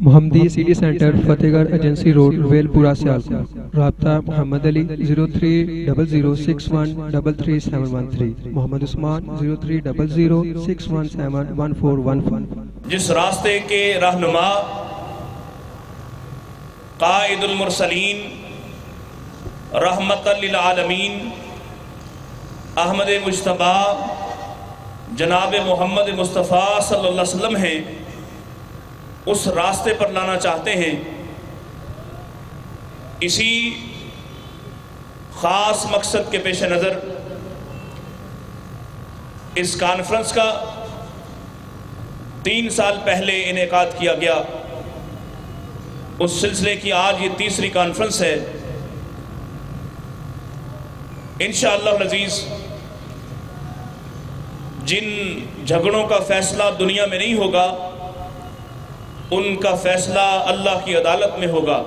محمدی city centre فتح گڑھ agency road well پورہ سیالکوٹ۔ رابطہ محمد علی 030061333713، محمد عثمان 030061711415۔ جس راستے کے رہنما قائد المرسلین رحمت للعالمین احمد مجتبی جناب محمد مصطفیٰ صلی اللہ علیہ وسلم ہیں، اس راستے پر لانا چاہتے ہیں۔ اسی خاص مقصد کے پیش نظر اس کانفرنس کا 3 سال پہلے انعقاد کیا گیا۔ اس سلسلے کی آج یہ تیسری کانفرنس ہے۔ انشاءاللہ العزیز جن جھگڑوں کا فیصلہ دنیا میں نہیں ہوگا، ان کا فیصلہ اللہ کی عدالت میں ہوگا۔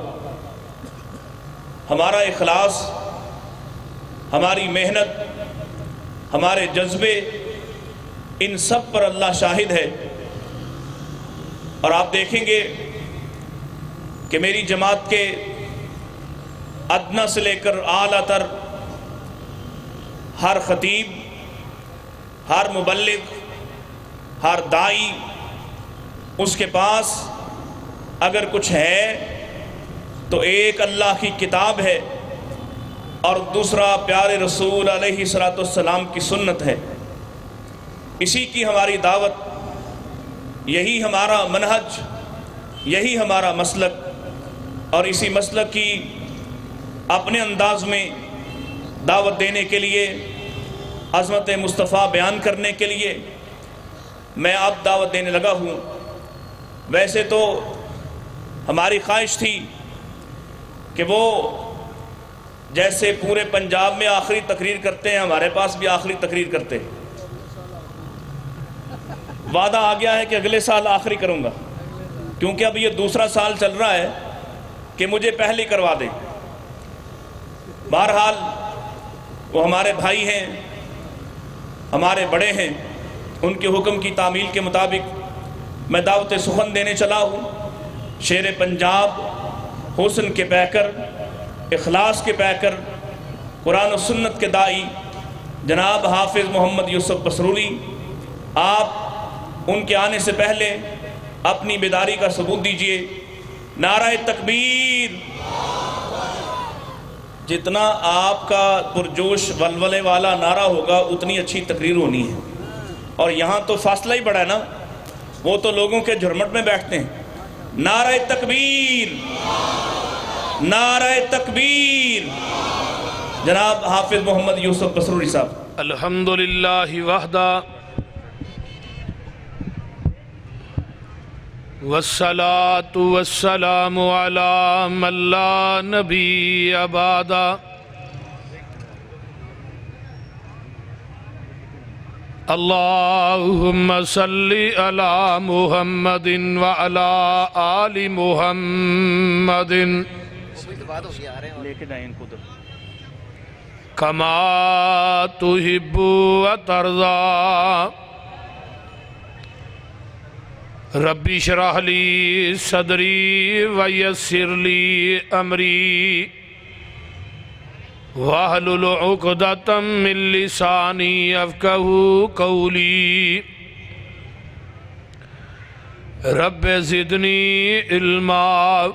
ہمارا اخلاص، ہماری محنت، ہمارے جذبے، ان سب پر اللہ شاہد ہے۔ اور آپ دیکھیں گے کہ میری جماعت کے ادنیٰ سے لے کر اعلیٰ تر ہر خطیب، ہر مبلغ، ہر داعی، اس کے پاس اگر کچھ ہے تو ایک اللہ کی کتاب ہے اور دوسرا پیارے رسول علیہ السلام کی سنت ہے۔ اسی کی ہماری دعوت، یہی ہمارا منہج، یہی ہمارا مسلک، اور اسی مسلک کی اپنے انداز میں دعوت دینے کے لیے، عظمت مصطفیٰ بیان کرنے کے لیے میں اب دعوت دینے لگا ہوں۔ ویسے تو ہماری خواہش تھی کہ وہ جیسے پورے پنجاب میں آخری تقریر کرتے ہیں، ہمارے پاس بھی آخری تقریر کرتے ہیں۔ وعدہ آ گیا ہے کہ اگلے سال آخری کروں گا، کیونکہ اب یہ دوسرا سال چل رہا ہے کہ مجھے پہلے کروا دیں۔ بہرحال وہ ہمارے بھائی ہیں، ہمارے بڑے ہیں، ان کے حکم کی تعمیل کے مطابق میں دعوت سخن دینے چلا ہوں۔ شیر پنجاب، حسن کے پیکر، اخلاص کے پیکر، قرآن و سنت کے داعی جناب حافظ محمد یوسف بسرولی، آپ ان کے آنے سے پہلے اپنی بیداری کا ثبوت دیجئے۔ نعرہ تکبیر! جتنا آپ کا پرجوش ولولے والا نعرہ ہوگا اتنی اچھی تقریر ہونی ہے۔ اور یہاں تو فاصلہ ہی بڑا ہے نا، وہ تو لوگوں کے جھرمٹ میں بیٹھتے ہیں۔ نعرہ تکبیر! نعرہ تکبیر! جناب حافظ محمد یوسف بسرولی صاحب۔ الحمدللہ وحدہ والصلاة والسلام على من لا نبی بعدہ۔ اللہم صلی علی محمد وعلی آل محمد کما تحب وترضی۔ ربی اشرح لی صدری ویسر لی امری واحلل عقدۃ من لسانی یفقہوا قولی۔ رب زدنی علما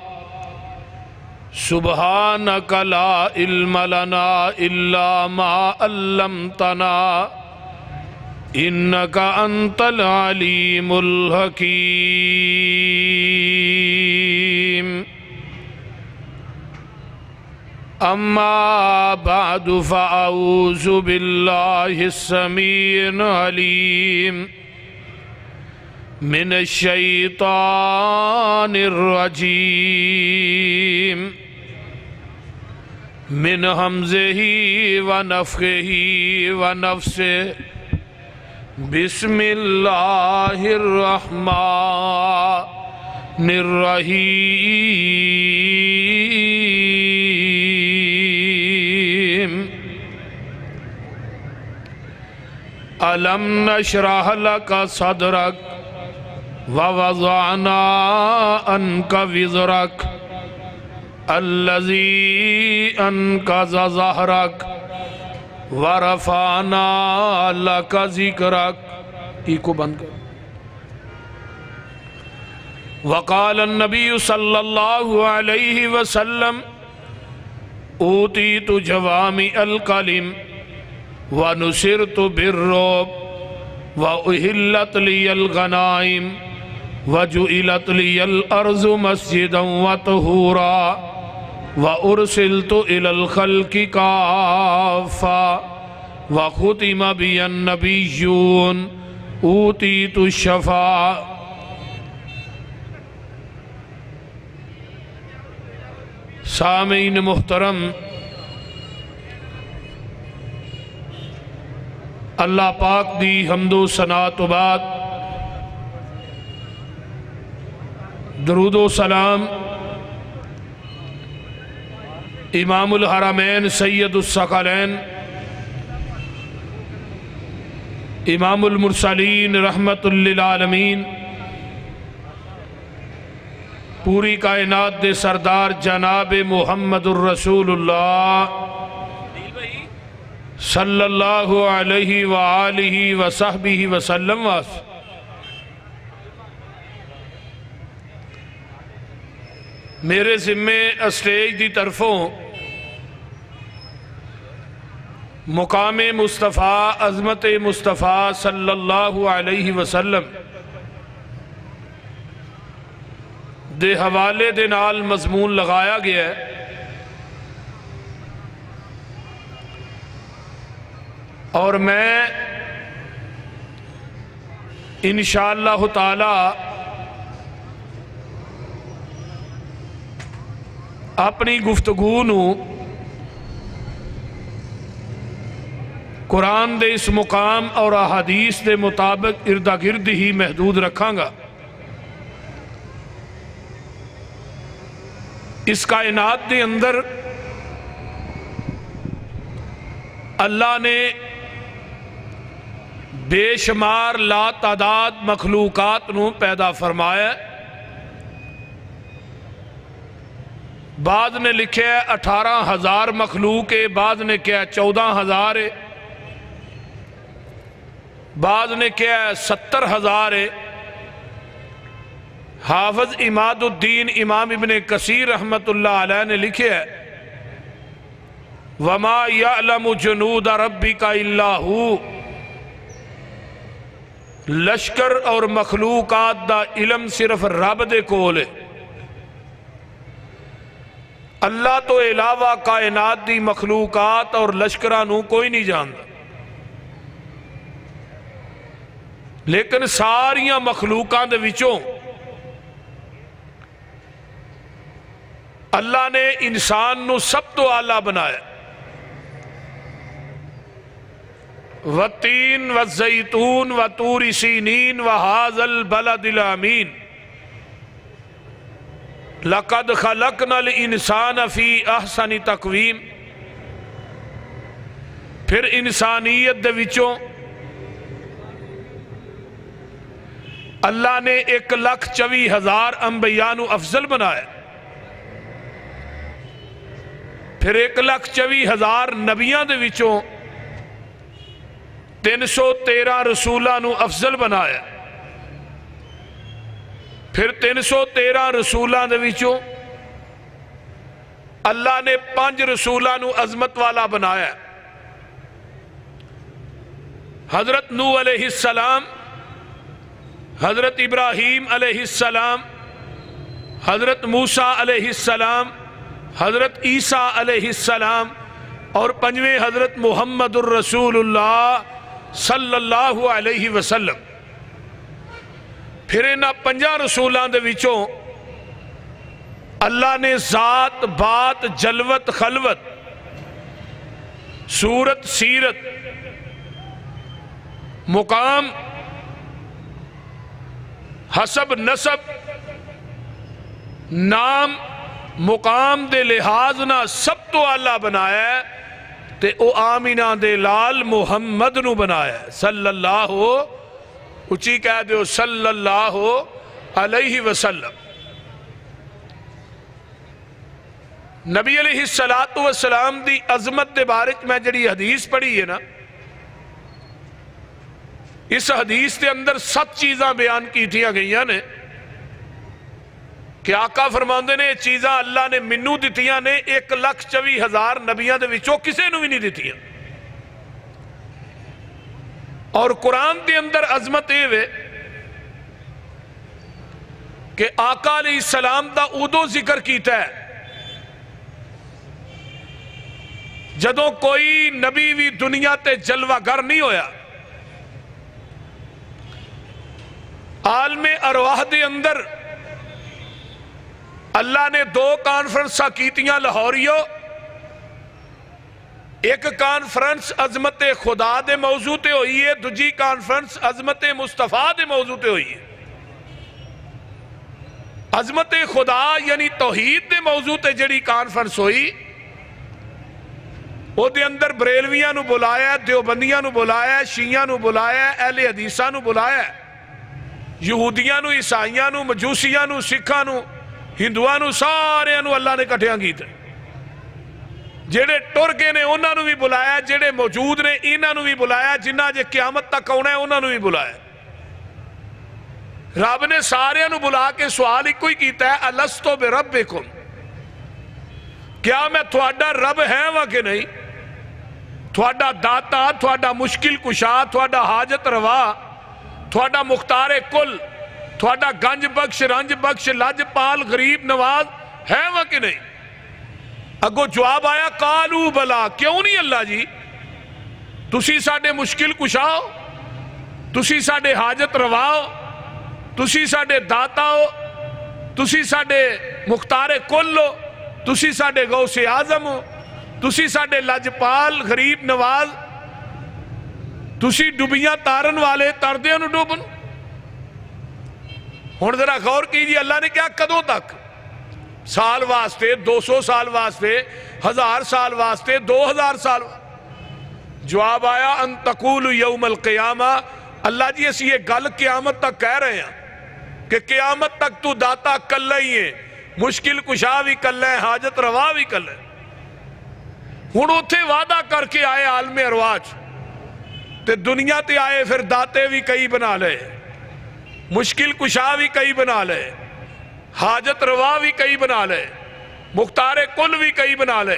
سبحانک لا علم لنا الا ما علمتنا انکا انت العلیم الحکیم۔ اما بعد فاعوذ باللہ السمیع العلیم من الشیطان الرجیم من حمزہ ونفخہ ونفثہ۔ بسم اللہ الرحمن الرحیم۔ ألم نشرح لك صدرك وَوَضَعْنَا عَنْكَ وِزْرَكَ الَّذِي أَنْقَضَ ظَهْرَكَ وَرَفَعْنَا لَكَ ذِكْرَكَ. کو بند کر. وقال النبی صلی اللہ علیہ وسلم اوتیت جوامع الکلم ونصرت بالرعب وأحلت لي الغنائم وجعلت لي الأرض مسجدا وطهورا وأرسلت إلى الخلق كافة وختم بي النبيون اوتیت الشفاء. سامعین محترم، اللہ پاک دی حمد و ثنا تو بعد درود و سلام امام الحرمین سید الثقلین امام المرسلین رحمت للعالمین پوری کائنات دے سردار جناب محمد الرسول اللہ صلی اللہ علیہ وآلہ وصحبہ وسلم میرے ذمے اسٹیج دی طرفوں مقام مصطفیٰ عظمت مصطفیٰ صلی اللہ علیہ وسلم دے حوالے دے نال مضمون لگایا گیا ہے. اور میں انشاءاللہ تعالی اپنی گفتگو نو قرآن دے اس مقام اور احادیث دے مطابق ارد گرد ہی محدود رکھاں گا. اس کائنات دے اندر اللہ نے بے شمار لا تعداد مخلوقات نو پیدا فرمایا. بعض نے لکھے 18,000 مخلوق ہے، بعض نے کہا 14,000 ہے، بعض نے کہا 70,000 ہے. حافظ اماد الدین امام ابن کثیر رحمت اللہ علیہ نے لکھے ہے وَمَا يَعْلَمُ جُنُودَ رَبِّكَ إِلَّا هُ. لشکر اور مخلوقات دا علم صرف رب دے کول ہے. اللہ تو علاوہ کائنات دی مخلوقات اور لشکرانوں کوئی نہیں جانتا. لیکن ساریاں مخلوقاں دے وچوں اللہ نے انسان نو سب تو اعلیٰ بنایا. وَالتِّينِ وَالزَّيْتُونِ وَطُورِ سِينِينَ وَهَٰذَا الْبَلَدِ الْأَمِينَ لَقَدْ خَلَقْنَا الْإِنسَانَ فِي أَحْسَنِ تَقْوِيمٍ. پھر انسانیت دے وچوں اللہ نے 1,24,000 انبیاء نو افضل بنایا. پھر 1,24,000 نبیاں دے وچوں 313 رسولاں نو افضل بنایا. پھر 313 رسولاں دے وچوں اللہ نے 5 رسولاں نو عظمت والا بنایا. حضرت نوح علیہ السلام، حضرت ابراہیم علیہ السلام، حضرت موسیٰ علیہ السلام، حضرت عیسیٰ علیہ السلام اور 5ویں حضرت محمد الرسول اللہ صلی اللہ علیہ وسلم. پھر انہاں 5 رسولاں دے وچوں اللہ نے ذات، بات، جلوت، خلوت، صورت، سیرت، مقام، حسب، نسب، نام، مقام دے لحاظ نہ سب تو اعلیٰ بنایا ہے تے او آمینہ دے لال محمد نو بنایا ہے. صلی اللہ اچھی کہہ دیو صلی اللہ علیہ وسلم. نبی علیہ السلام دی عظمت دے بارے میں جڑی حدیث پڑھی ہے نا، اس حدیث دے اندر 7 چیزاں بیان کیتیاں گئیاں نے کہ آقا فرماندے نے یہ چیزاں اللہ نے منو دتیاں نے 1,24,000 نبیاں دے وچوں کسے نو بھی نہیں دتیاں. اور قرآن دے اندر عظمت یہ ہے کہ آقا علیہ السلام دا ادو ذکر کیتا ہے جدوں کوئی نبی بھی دنیا تے جلوہ گر نہیں ہویا. عالم ارواح دے اندر اللہ نے 2 کانفرنساں کیتیاں لاہوریو. ایک کانفرنس عظمت خدا دے موضوع تے ہوئی ہے، دوجی کانفرنس عظمت مصطفیٰ دے موضوع تے ہوئی ہے. عظمت خدا یعنی توحید دے موضوع تے جڑی کانفرنس ہوئی وہ دے اندر بریلویاں نو بلایا، دیوبندیاں نو بلایا، شیعہ نو بلایا، اہل حدیثاں نو بلایا، یہودیاں نو، عیسائیاں نو، مجوسیاں نو، سکھاں نو، ہندوآں نو، سارے نو اللہ نے کٹھیاں کیتے. جڑے ٹر گئے نے انہاں نو بھی بلایا، جڑے موجود نے انہاں نو بھی بلایا، جنہاں جے قیامت تک آنا ہے انہاں نو بھی بلایا. رب نے سارے نو بلا کے سوال ایک کوئی کیتا ہے الستو بربکم، کیا میں تھوڑا رب ہے وا کہ نہیں؟ تھوڑا داتا، تھوڑا مشکل کشا، تھوڑا حاجت روا، تھوڑا مختار کل، تھوڑا گنج بخش، رنج بخش، لج پال، غریب نواز ہے وا کہ نہیں؟ اگو جواب آیا قالو بلا، کیوں نہیں اللہ جی؟ تسی ساڑے مشکل کشاؤ، تسی ساڑے حاجت رواؤ، تسی ساڑے داتا ہو، تسی ساڑے مختار کل ہو، تسی ساڑے غوث اعظم ہو، تسی ساڑے لجپال غریب نواز، تسی ڈوبیاں تارن والے تردیاں نو ڈوبن. ہن ذرا غور کیجئے اللہ نے کیا کدوں تک؟ سال واسطے، 200 سال واسطے، 1000 سال واسطے، 2000 سال. جواب آیا ان تقول یوم القیامہ، اللہ جی اسی یہ گل قیامت تک کہہ رہے ہیں کہ قیامت تک تو داتا کلہ ہی ہے، مشکل کشا بھی کلہ ہے، حاجت روا بھی کلہ ہے. ہن اتھے وعدہ کر کے آئے عالم ارواح تے دنیا تے آئے پھر داتے بھی کئی بنا لے، مشکل کشا بھی کئی بنا لے، حاجت روا بھی کئی بنا لے، مختار کل بھی کئی بنا لے،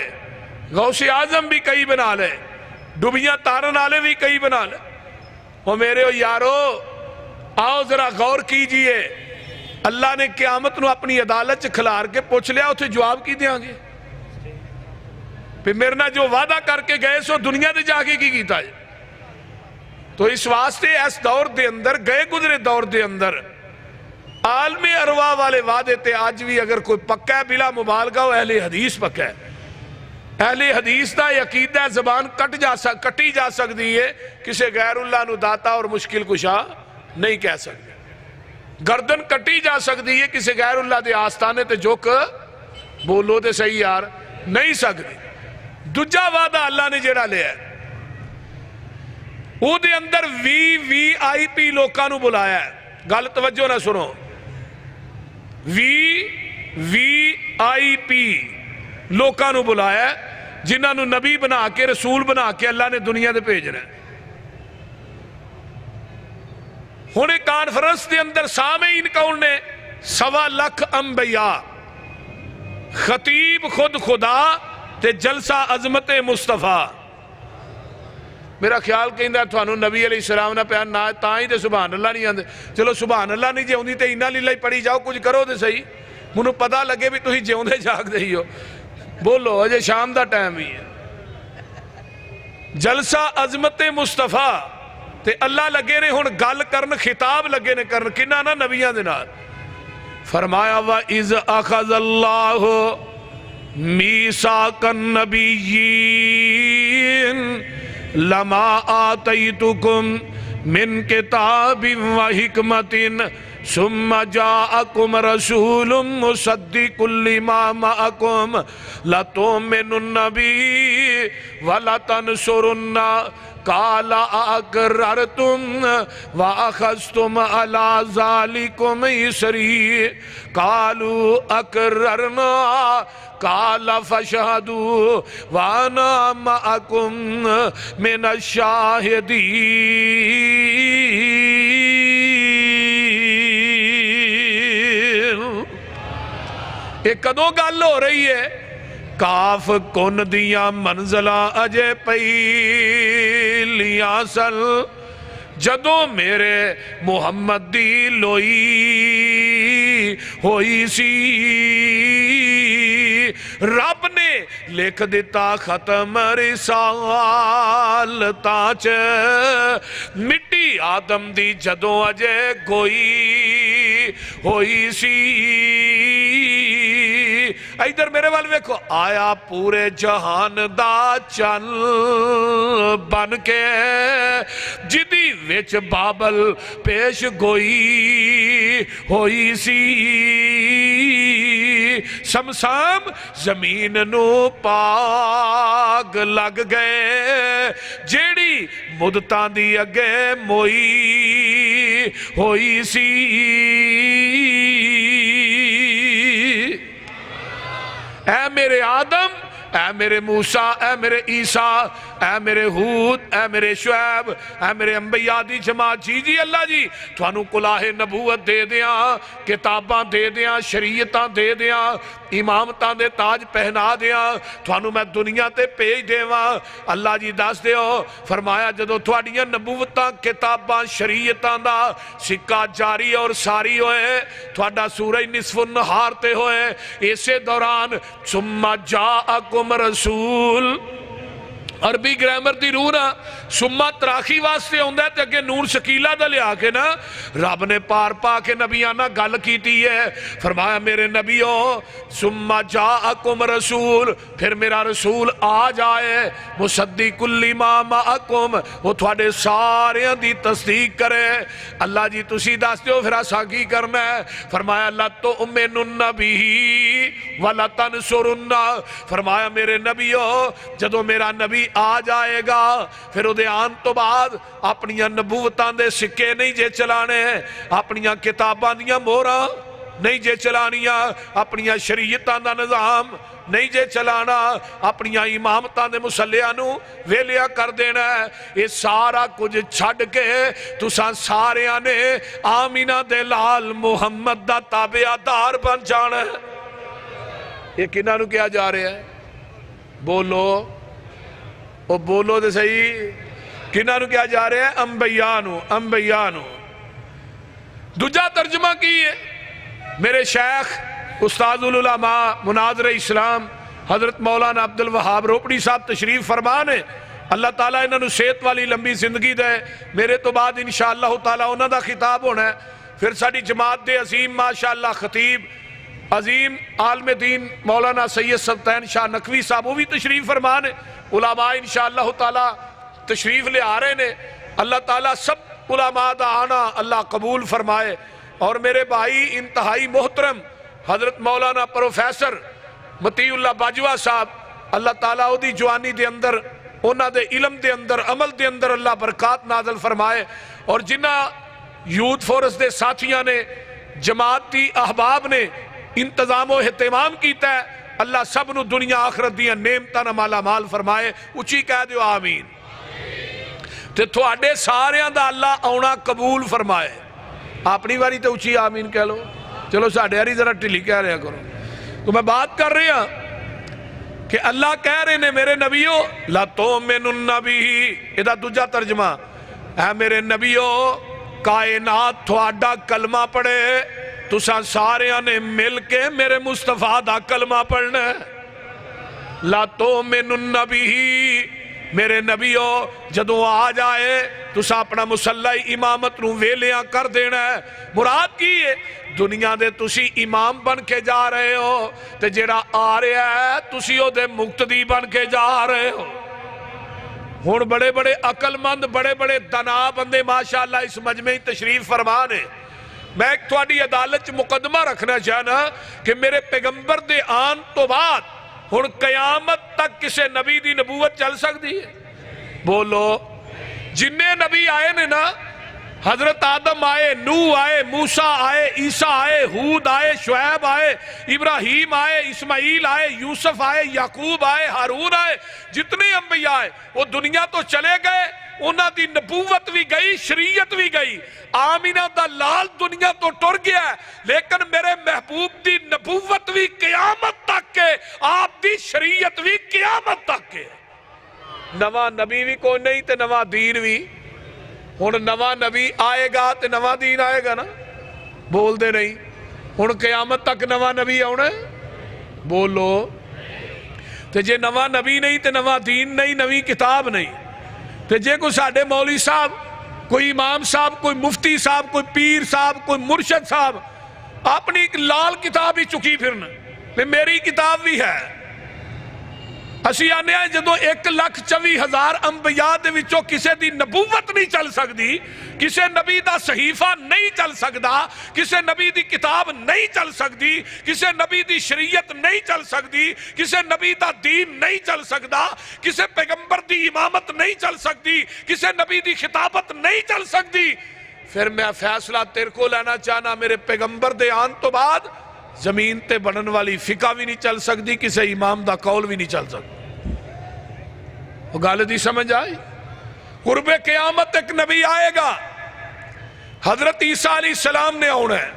غوث اعظم بھی کئی بنا لے، ڈوبیاں تارن والے بھی کئی بنا لے. وہ میرے یارو آؤ ذرا غور کیجئے، اللہ نے قیامت نو اپنی عدالت کھلار کے پوچھ لیا، اتھے جواب کی دیاں گے؟ پھر میرے نہ جو وعدہ کر کے گئے سو دنیا دے جا کے کی کیتا ہے. تو اس واسطے اس دور دے اندر، گئے گزرے دور دے اندر عالم ارواح والے وعدے تے آج بھی اگر کوئی پکا ہے بلا مبالغہ ہو اہل حدیث پکا ہے. اہل حدیث دا عقیدہ زبان کٹی جا سکتی ہے، کسے غیر اللہ نو داتا اور مشکل کشا نہیں کہہ سکتے. گردن کٹی جا سکتی ہے، کسے غیر اللہ دے آستانے تے جھک بولو دے صحیح یار نہیں سکتی. دوجا وعدہ اللہ نے جڑا لیا ہے وہ دے اندر وی آئی پی لوکاں نو بلایا ہے. گل توجہ نہ سنو، وی آئی پی لوکاں نو بلایا ہے جنہاں نو نبی بنا کے رسول بنا کے اللہ نے دنیا دے بھیجنا ہے. ہونے کانفرنس دے اندر سامعین کون نے؟ 1.25 لاکھ انبیاء، خطیب خود خدا تے جلسہ عظمت مصطفیٰ. میرا خیال کہیں دا تھانو نبی علیہ السلام نہ پیان نہ تائیں دے سبحان اللہ نہیں آندے. چلو سبحان اللہ نہیں جے ہوندی تے انہا لیلہ ہی پڑھی جاؤ، کچھ کرو دے صحیح، منو پتہ لگے بھی تو ہی جے ہوندے جاگ دے ہی ہو. بولو اجے شام دا ٹائم ہی ہے. جلسہ عظمت مصطفیٰ تے اللہ لگے نے ہن گل کرن، خطاب لگے نے کرن کنہ نا نبیان دے نال. فرمایا وَإِذْ أَخَذَ اللَّهُ مِيثَاقَ النَّبِيِّينَ لما آتیتکم من کتاب و حکمت ثم جاءکم رسول مصدق لما معکم لتؤمنن بی ولتنصرن قال اقررتم واخذتم على ذلكم اسری قالوا اقررنا قال فاشهدوا وانا معكم من الشاہدین۔ ایک کدوں گل ہو رہی ہے؟ کاف کن دیاں منزلہ اجے پہلیاں سن جدوں میرے محمد دی لوئی ہوئی سی، رب نے لکھ دیتا ختم رسالتاں چ مٹی آدم دی جدوں اجے گوئی ہوئی سی۔ ادھر میرے وال ویکھو، آیا پورے جہان دا چن بن کے جدی وچ بابل پیش گوئی ہوئی سی، سمسام زمین نو پاگ لگ گئے جیڑی مدتاں دی اگے موئی ہوئی سی۔ اے میرے آدم، اے میرے موسیٰ، اے میرے عیسیٰ، اے میرے ہود، اے میرے شعیب، اے میرے انبیاء دی جماعت، جی اللہ جی تھانوں کلاہ نبوت دے دیاں، کتاباں دے دیاں، شریعتاں دے دیاں، امامتاں دے تاج پہنا دیاں، تھانوں میں دنیا تے پیج دیواں۔ اللہ جی دس دیو، فرمایا جدو تھوڑیاں نبوتاں کتاباں شریعتاں دا سکہ جاری اور ساری ہوئے، تھوڑا سورہ نصف النہار تے ہوئے، اسے دوران ثم جاءکم رسول، عربی گرامر دی روح نا سمہ تراخی واسطے ہوندہ ہے تے اگے نور شکیلہ دا لیا کے نا رب نے پار پا کے نبیانہ گل کیتی ہے، فرمایا میرے نبیوں ثم جاءکم رسول، پھر میرا رسول آ جائے مصدق لما معکم، وہ تھوڑے سارے دی تصدیق کرے۔ اللہ جی تسی دس دیو پھر ایسا کی کرنا ہے؟ فرمایا لَتُؤْمِنُنَّ بِهِ وَلَتَنْصُرُنَّ، فرمایا میرے نبیوں جدو میرا نبی آ جائے گا پھر وہ آن تو بعد اپنیاں نبوتاں دے سکے نہیں جے چلانے، اپنیاں کتاباں دیاں موراں نہیں جے چلانیاں، اپنیاں شریعتاں دا نظام نہیں جے چلانا، اپنیاں امامتاں دے مسلیاں نو ویلیا کر دینا ہے۔ یہ سارا کچھ چھڑ کے تساں ساریاں نے آمینہ دے لال محمد دا تابعدار بن جانا ہے۔ یہ کنہاں نو کیا جا رہے ہیں؟ بولو او بولو دے صحیح، کنہاں نو کیا جا رہے ہیں؟ انبیاء نو۔ دوجہ ترجمہ کی ہے میرے شیخ استاد العلماء مناظر اسلام حضرت مولانا عبد الوہاب روپڑی صاحب تشریف فرمانے، اللہ تعالیٰ انہوں نے صحت والی لمبی زندگی دے، میرے تو بعد انشاءاللہ تعالیٰ انہوں دا خطاب ہونا ہے، پھر ساڑی جماعت دے عظیم ماشاءاللہ خطیب عظیم عالم دین مولانا سید سلطان شاہ نقوی صاحب وہ بھی تشریف فرمانے، علماء انشاءاللہ تعالیٰ تشریف لے آ رہے نے، اللہ تعالیٰ سب علماء دا آنا اللہ قبول فرمائے۔ اور میرے بھائی انتہائی محترم حضرت مولانا پروفیسر مطیع اللہ باجوہ صاحب، اللہ تعالیٰ او دی جوانی دے اندر اونا دے علم دے اندر عمل دے اندر اللہ برکات نازل فرمائے، اور جنہ یوتھ فورس دے ساتھیاں نے جماعتی احباب نے انتظام و اہتمام کیتا ہے، اللہ سب نو دنیا آخرت دیا نعمتاں نہ مالا مال فرمائے، اچھی کہہ دیو آمین۔ تے تھوڑے ساریاں دا اللہ اونا قبول فرمائے، اپنی باری تے اچھی آمین کہہ لو، چلو ساڑھے ہری ذرا ٹھلی کہہ رہے کرو۔ تو میں بات کر رہے ہیں کہ اللہ کہہ رہے نے میرے نبیوں لَتُؤْمِنُنَّ بِهِ، ادھا دوجہ ترجمہ، اے میرے نبیوں کائنات تھوڑا کلمہ پڑھے، تساں ساریاں نے مل کے میرے مصطفیٰ دا کلمہ پڑھنا ہے۔ لَتُؤْمِنُنَّ بِهِ، میرے نبیوں جدوں آ جائے تساں اپنا مسلح امامت نو ویلیاں کر دینا ہے۔ مراد کی ہے دنیا دے تسی امام بن کے جا رہے ہو، تے جیڑا آ رہا ہے تسی او دے مقتدی بن کے جا رہے ہو۔ ہون بڑے بڑے عقل مند بڑے بڑے دنا بندے ماشاءاللہ اس مجمع تشریف فرمانے، میں ایک تھوڑی عدالت مقدمہ رکھنا چاہنا کہ میرے پیغمبر دے آن تو بعد ہن قیامت تک کسے نبی دی نبوت چل سکتی ہے؟ بولو جننے نبی آئے نے نا، حضرت آدم آئے، نوح آئے، موسیٰ آئے، عیسیٰ آئے، ہود آئے، شعیب آئے، ابراہیم آئے، اسماعیل آئے، یوسف آئے، یعقوب آئے، ہارون آئے، جتنے انبیاء آئے وہ دنیا تو چلے گئے، انہاں دی نبوت بھی گئی، شریعت بھی گئی، آمینہ دا لال دنیا تو ٹر گیا ہے، لیکن میرے محبوب دی نبوت بھی قیامت تک کے، آپ دی شریعت بھی قیامت تک کے۔ نواں نبی بھی کوئی نہیں تے نواں دین بھی، ہن نواں نبی آئے گا تے نواں دین آئے گا نا، بول دے نہیں، ہن قیامت تک نواں نبی آنا ہے، بولو، تے جے نواں نبی نہیں تے نواں دین نہیں، نوی کتاب نہیں، تے جے کوئی ساڑھے مولی صاحب، کوئی امام صاحب، کوئی مفتی صاحب، کوئی پیر صاحب، کوئی مرشد صاحب اپنی ایک لال کتاب ہی چکی پھرنا، تے میری کتاب بھی ہے، اسی آنے ہیں جدو 1,24,000 انبیاء دے وچوں کسے دی نبوت نہیں چل سکتی، کسے نبی دا صحیفہ نہیں چل سکتا، کسے نبی دی کتاب نہیں چل سکتی، کسے نبی دی شریعت نہیں چل سکتی، کسے نبی دا دین نہیں چل سکتا، کسے پیغمبر دی امامت نہیں چل سکتی، کسے نبی دی خطابت نہیں چل سکتی، پھر میں فیصلہ تیرے کو لینا چاہنا، میرے پیغمبر دے آن تو بعد زمین تے بنن والی فقہ بھی نہیں چل سکتی، کسے امام دا قول بھی نہیں چل سکتا۔ وہ گال دی سمجھ آئی؟ قرب قیامت ایک نبی آئے گا، حضرت عیسیٰ علیہ السلام نے آنا ہے،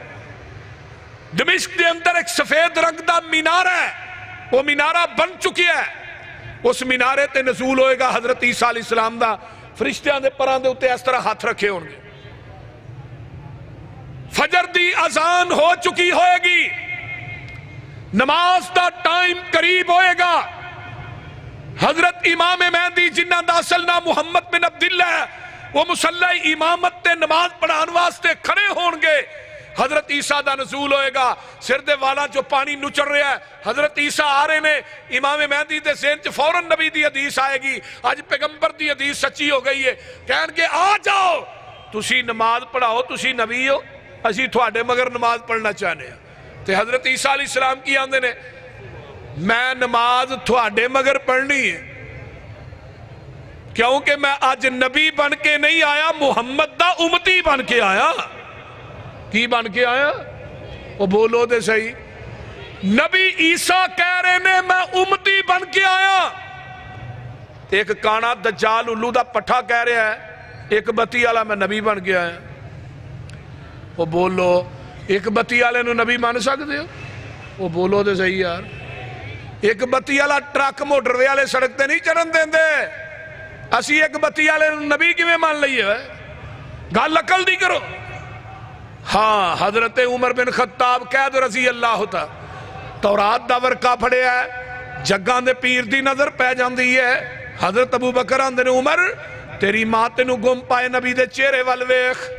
دمشق دے اندر ایک سفید رنگ دا مینارہ ہے، وہ مینارہ بن چکی ہے، اس مینارے تے نزول ہوئے گا حضرت عیسیٰ علیہ السلام دا، فرشتیاں دے پران دے اتے اس طرح ہاتھ رکھے ہوں گے، فجر دی اذان ہو چکی ہوئے گی، نماز دا ٹائم قریب ہوئے گا، حضرت امام مہدی جنہ دا اصل نام محمد بن عبداللہ ہے، وہ مصلی امامت تے نماز پڑھان واسطے کھڑے ہون گے، حضرت عیسیٰ دا نزول ہوئے گا، سر دے والا جو پانی نچر رہا ہے، حضرت عیسیٰ آ رہے نے، امام مہدی دے ذہن چ فوراً نبی دی حدیث آئے گی، آج پیغمبر دی حدیث سچی ہو گئی ہے، کہن گے آ جاؤ، تسی نماز پڑھاؤ، تسی نبی ہو، اسی تھوڑے مگر نماز پڑھنا چاہنے ہیں، تے حضرت عیسیٰ علیہ السلام کی آندے نے، میں نماز تھوڑے مگر پڑھنی ہے، کیونکہ میں آج نبی بن کے نہیں آیا، محمد دا امتی بن کے آیا، کی بن کے آیا؟ وہ بولو دے صحیح، نبی عیسیٰ کہہ رہے نے میں امتی بن کے آیا، ایک کانا دجال الو دا پٹھا کہہ رہا ہے، ایک بتی والا میں نبی بن کے آیا، وہ بولو ایک بتی والے نو نبی مان سکتے ہو؟ وہ بولو دے صحیح یار، ایک بتی والا ٹرک موٹر وے والے سڑک تے نہیں چڑھن دیں دے، اسی ایک بتی والے نبی کی میں مان لئیے ہے، گال عقل دی کرو۔ ہاں حضرت عمر بن خطاب قید رضی اللہ تا تورات دا ورقہ پھڑے ہے، جگان دے پیر دی نظر پہ جان دی ہے، حضرت ابو بکر آندے نے عمر تیری ماں تینو گم پائے نبی دے چہرے والویخ،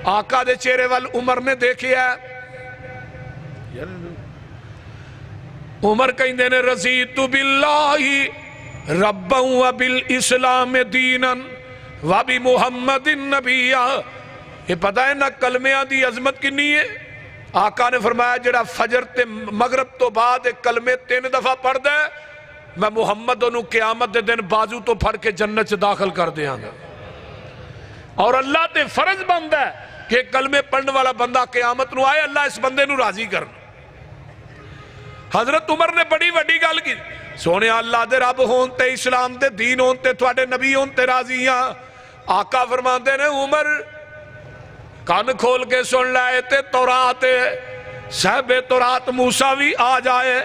آقا دے چہرے وال عمر نے دیکھے ہے، عمر کہیں دینے رضیت باللہ ربا و بالاسلام دینا و بمحمد نبیہ، یہ پتہ ہے نا کلمہ دی عظمت کنی ہے؟ آقا نے فرمایا جڑا فجر تے مغرب تو بعد کلمے 3 دفعہ پڑھ دے، میں محمد انہوں قیامت دے دن بازو تو پھڑ کے جنت سے داخل کر دیا گا، اور اللہ تے فرض بند ہے کہ کلمے پڑھنے والا بندہ قیامت نو آئے، اللہ اس بندے نو راضی کرنا۔ حضرت عمر نے بڑی وڈی گل کی، سونے اللہ دے رب ہونتے، اسلام دے دین ہونتے، تھوڑے نبی ہونتے راضیاں، آقا فرماندے نے عمر کان کھول کے سن لائے تے تورات صاحب تورات موسیٰ بھی آ جائے،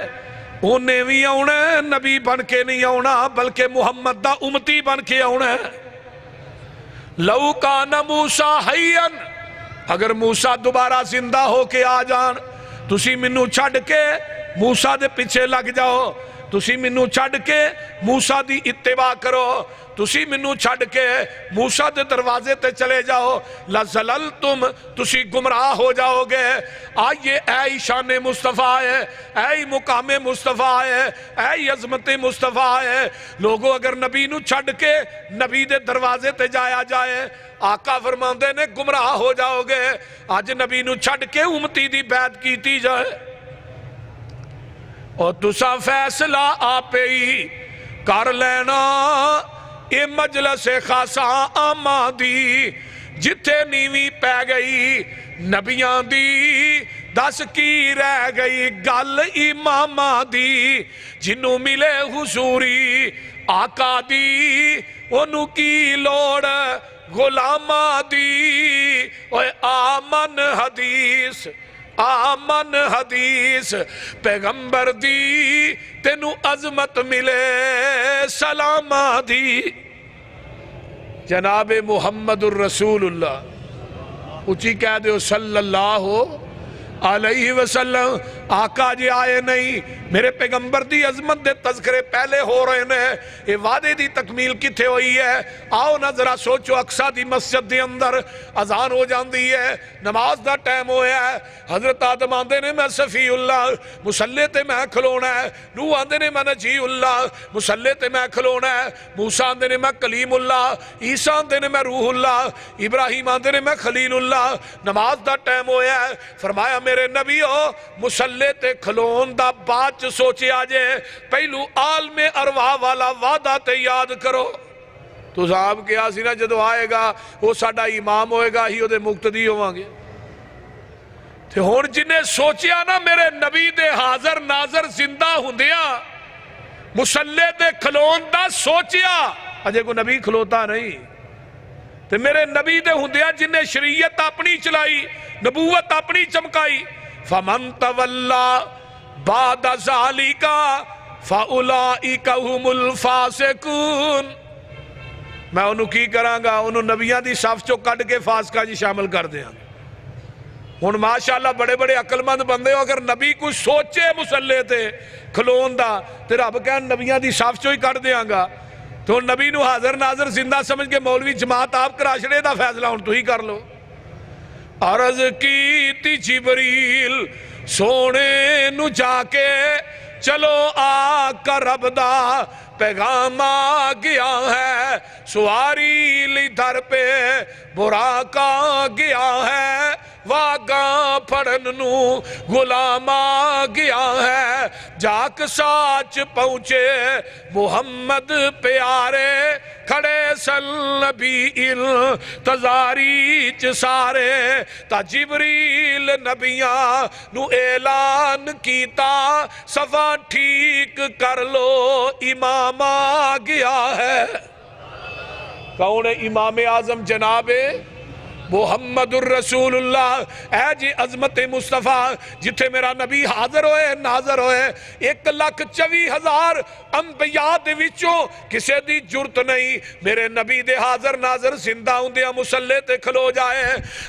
انہیں بھی آنا نبی بن کے نہیں آنا بلکہ محمد دا امتی بن کے آنا ہے۔ لو کان موسیٰ حیّن، اگر موسیٰ دوبارہ زندہ ہو کے آ جان، تسی منو چھڑ کے موسیٰ دے پیچھے لگ جاؤ، تسی منو چھڑ کے موسیٰ دی اتباع کرو، تسی منو چھڑ کے موسیٰ دے دروازے تے چلے جاؤ، لَزَلَلْتُمْ تسی گمراہ ہو جاؤ گے۔ آئیے اے شان مصطفیٰ ہے، اے مقام مصطفیٰ ہے، اے عظمت مصطفیٰ ہے، لوگوں اگر نبی نو چھڑ کے نبی دے دروازے تے جایا جائے، آقا فرماندے نے گمراہ ہو جاؤ گے۔ آج نبی نو چھڑ کے امتی دی بیعت کیتی جائے، اور تسا فیصلہ آپے ہی کر لینا اے مجلس خاصا آماں دی جتھے نیوی پہ گئی نبیاں دی دس کی رہ گئی گل امامہ دی جنوں ملے حضوری آقا دی انہوں کی لوڑ غلامہ دی اوے آمن حدیث آمن حدیث پیغمبر دی تینو عظمت ملے سلامہ دی جناب محمد الرسول اللہ اچھی کہہ دے صلی اللہ علیہ وسلم آقا جی آئے نہیں میرے پیغمبر دی عظمت دے تذکرے پہلے ہو رہے ہیں یہ وعدے دی تکمیل کتھے ہوئی ہے آؤ نہ ذرا سوچو اقصی دی مسجد دے اندر اذان ہو جاندی ہے نماز دا ٹائم ہویا ہے حضرت آدم آندے نے میں صفی اللہ مصلی تے میں کھلونا ہے نوح آندے نے میں نجی اللہ مصلی تے میں کھلونا ہے موسیٰ آندے نے میں کلیم اللہ عیسیٰ آندے نے میں روح اللہ ابراہیم آندے نے میں خلیل اللہ نماز دا ٹائم ہویا ہے فرمایا میرے نبی ہو مصلی تے کھلون دا بات سوچے آجے پہلو عالم ارواح والا وعدہ تے یاد کرو تو صاحب کیا سی نا جدو آئے گا وہ ساڑھا امام ہوئے گا ہی وہ دے مقتدی ہوں گے تے ہون جنہیں سوچیا نا میرے نبی دے حاضر ناظر زندہ ہندیاں مصلی تے کھلون دا سوچیا اجے کو نبی کھلوتا نہیں تے میرے نبی دے ہندیاں جنہیں شریعت اپنی چلائی نبوت اپنی چمکائی فَمَن تَوَلَّا بَعْدَ ذَلِكَ فَأُولَئِكَ هُمُ الْفَاسِقُونَ میں انہوں کی کراں گا انہوں نبیان دی صف چو کٹ کے فاسقہ جی شامل کر دیا ہون ماشاءاللہ بڑے بڑے عقل مند بندے ہو اگر نبی کچھ سوچے مصلی تے کھلون دا تے رب کہن نبیان دی صف چو ہی کٹ دیا گا تو نبی نو حاضر ناظر زندہ سمجھ کے مولوی جماعت آپ کرا چھڑے دا فیصلہ ہون تو ہی کر لو عرض کی تی جبریل سونے نو جا کے چلو آقا رب دا پیغام آ گیا ہے سواری لی در پہ براقا گیا ہے واگاں پڑھن نو غلام آ گیا ہے جاک ساچ پہنچے محمد پیارے کھڑے سل نبی انتظاری سارے تا جبریل نبیاں نو اعلان کیتا صفا ٹھیک کر لو امام آ گیا ہے کون ہے امام اعظم جناب محمد الرسول اللہ اے جی عظمت مصطفیٰ جتھے میرا نبی حاضر ہوئے ناظر ہوئے 1,24,000 انبیاء دے وچوں کسے دی جرت نہیں میرے نبی دے حاضر ناظر زندہ ہوں دیا مصلی تے کھلو جائے